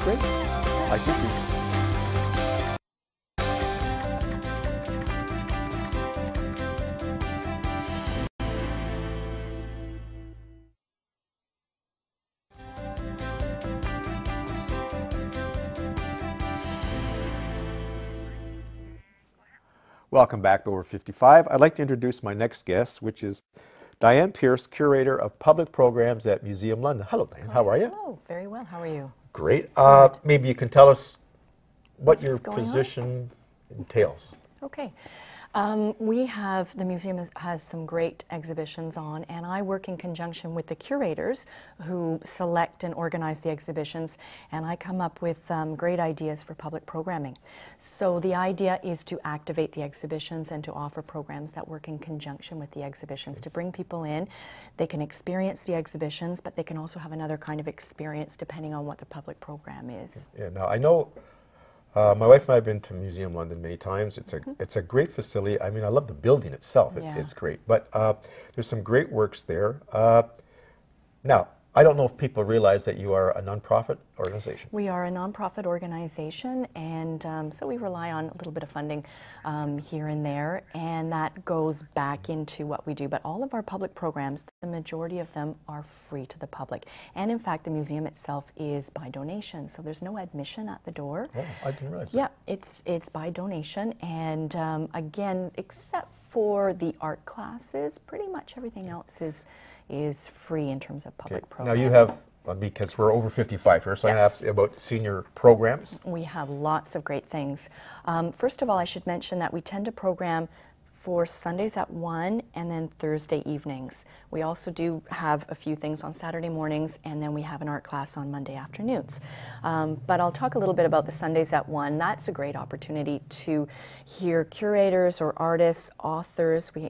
great. I think we Welcome back to Over 55. I'd like to introduce my next guest, which is Dianne Pearce, Curator of Public Programs at Museum London. Hello, Dianne. How are you? Hello. Very well. How are you? Great. Maybe you can tell us what your position entails. Okay. The museum has some great exhibitions on, and I work in conjunction with the curators who select and organize the exhibitions, and I come up with great ideas for public programming. So the idea is to activate the exhibitions and to offer programs that work in conjunction with the exhibitions to bring people in. They can experience the exhibitions, but they can also have another kind of experience depending on what the public program is. Yeah, now I know my wife and I have been to Museum London many times. It's a great facility. I mean, I love the building itself. It's great. But there's some great works there. Now, I don't know if people realize that you are a nonprofit organization. We are a nonprofit organization, and so we rely on a little bit of funding here and there, and that goes back into what we do. But all of our public programs, the majority of them are free to the public. And in fact, the museum itself is by donation, so there's no admission at the door. Oh, I didn't realize that. Yeah, it's by donation, and again, except for the art classes, pretty much everything else is free in terms of public programs. Now you have, because we're over 55 here, so I asked about senior programs. We have lots of great things. First of all, I should mention that we tend to program for Sundays at 1 and then Thursday evenings. We also do have a few things on Saturday mornings, and then we have an art class on Monday afternoons. But I'll talk a little bit about the Sundays at 1. That's a great opportunity to hear curators or artists, authors. We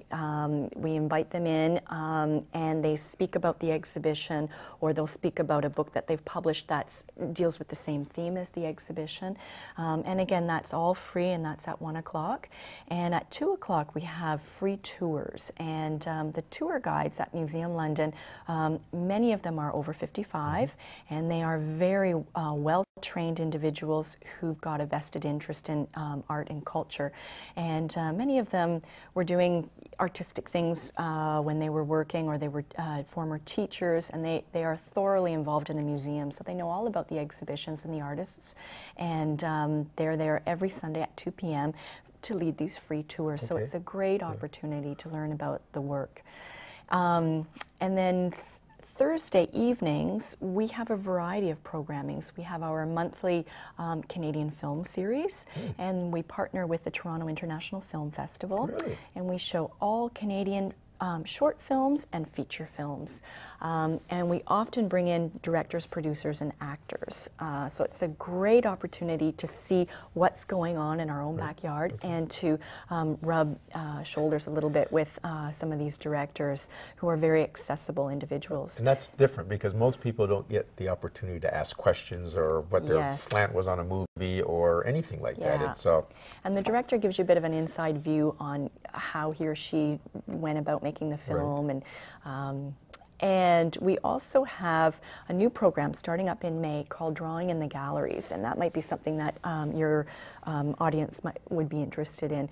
invite them in and they speak about the exhibition, or they'll speak about a book that they've published that deals with the same theme as the exhibition. And again, that's all free, and that's at 1 o'clock. And at 2 o'clock, we have free tours, and the tour guides at Museum London, many of them are over 55, and they are very well-trained individuals who've got a vested interest in art and culture, and many of them were doing artistic things when they were working, or they were former teachers, and they are thoroughly involved in the museum, so they know all about the exhibitions and the artists, and they're there every Sunday at 2 p.m. to lead these free tours. So it's a great opportunity to learn about the work. And then Thursday evenings, we have a variety of programmings. We have our monthly Canadian film series, and we partner with the Toronto International Film Festival, and we show all Canadian short films and feature films. And we often bring in directors, producers, and actors. So it's a great opportunity to see what's going on in our own backyard, and to rub shoulders a little bit with some of these directors who are very accessible individuals. And that's different, because most people don't get the opportunity to ask questions, or what their slant was on a movie, or anything like that. It's, and the director gives you a bit of an inside view on how he or she went about making the film, and we also have a new program starting up in May called Drawing in the Galleries, and that might be something that your audience would be interested in.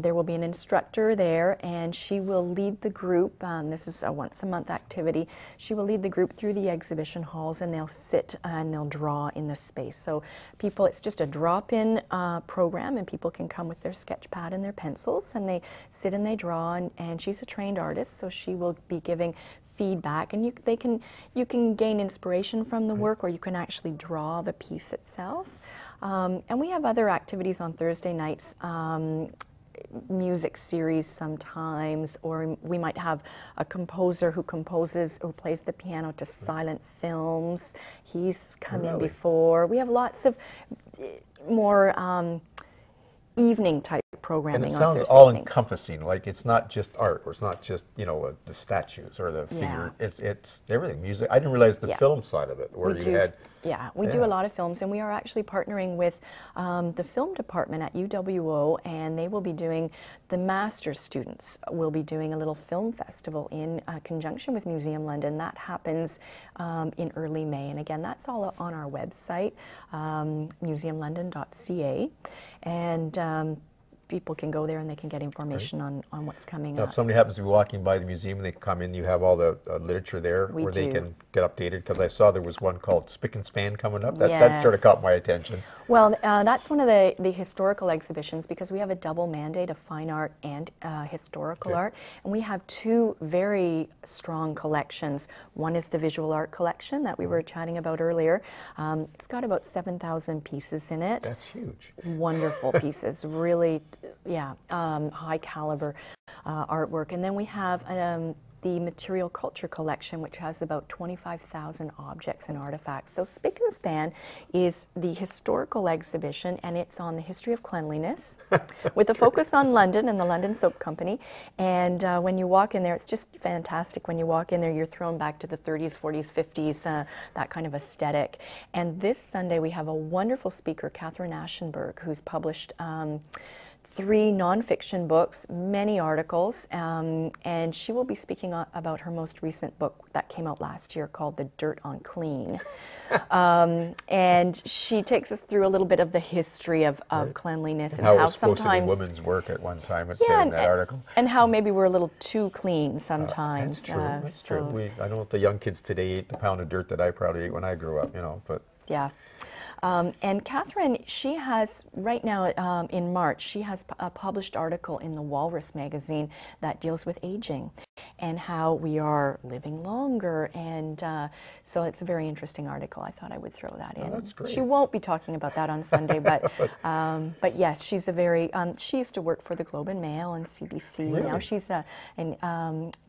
There will be an instructor there, and she will lead the group. This is a once-a-month activity. She will lead the group through the exhibition halls, and they'll sit and they'll draw in the space. So people, it's just a drop-in program, and people can come with their sketch pad and their pencils, and they sit and they draw, and she's a trained artist, so she will be giving feedback, and you can gain inspiration from the work, or you can actually draw the piece itself. And we have other activities on Thursday nights, music series sometimes, or we might have a composer who plays the piano to silent films. He's come in before. We have lots of more evening type programming. And it sounds all-encompassing, like it's not just art, or it's not just, you know, the statues or the figure. It's everything, music. I didn't realize the film side of it, where you had Yeah, we do a lot of films, and we are actually partnering with the film department at UWO, and they will be doing, the master's students will be doing a little film festival in conjunction with Museum London. That happens in early May, and again, that's all on our website, museumlondon.ca, and people can go there and they can get information on what's coming now, up. if somebody happens to be walking by the museum and they come in, you have all the literature there where they can get updated, because I saw there was one called Spick and Span coming up. That sort of caught my attention. Well, that's one of the historical exhibitions, because we have a double mandate of fine art and historical art, and we have two very strong collections. One is the visual art collection that we were chatting about earlier. It's got about 7,000 pieces in it. That's huge. Wonderful pieces, really, high caliber artwork. And then we have the material culture collection, which has about 25,000 objects and artifacts. So Spick and Span is the historical exhibition, and it's on the history of cleanliness with a focus on London and the London Soap Company. And when you walk in there, it's just fantastic. When you walk in there, you're thrown back to the 30s, 40s, 50s, that kind of aesthetic. And this Sunday, we have a wonderful speaker, Catherine Aschenberg, who's published 3 nonfiction books, many articles, and she will be speaking about her most recent book that came out last year called The Dirt on Clean. And she takes us through a little bit of the history of cleanliness and how it was supposed to be sometimes women's work at one time, it said in that article. And how maybe we're a little too clean sometimes. That's true, that's true. I don't know if the young kids today ate the pound of dirt that I probably ate when I grew up, but... Yeah. And Catherine, she has, right now in March, she has a published article in the Walrus magazine that deals with aging and how we are living longer. And so it's a very interesting article. I thought I would throw that in. Oh, that's great. She won't be talking about that on Sunday, but yes, she's a very, she used to work for the Globe and Mail and CBC. Really? Now she's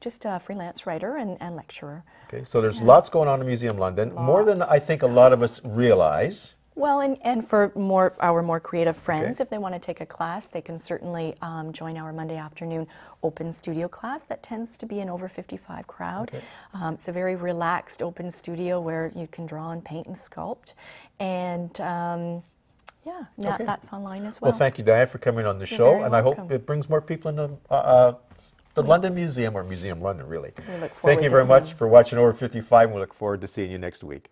just a freelance writer and lecturer. Okay, so there's lots going on in Museum London, more than I think a lot of us realize. Well, and for our more creative friends, if they want to take a class, they can certainly join our Monday afternoon open studio class that tends to be an over 55 crowd. It's a very relaxed open studio where you can draw and paint and sculpt. And that's online as well. Well, thank you, Dianne, for coming on the show, and I hope it brings more people into the London Museum, or Museum London, really. We look forward Thank you very much for watching Over 55, and we look forward to seeing you next week.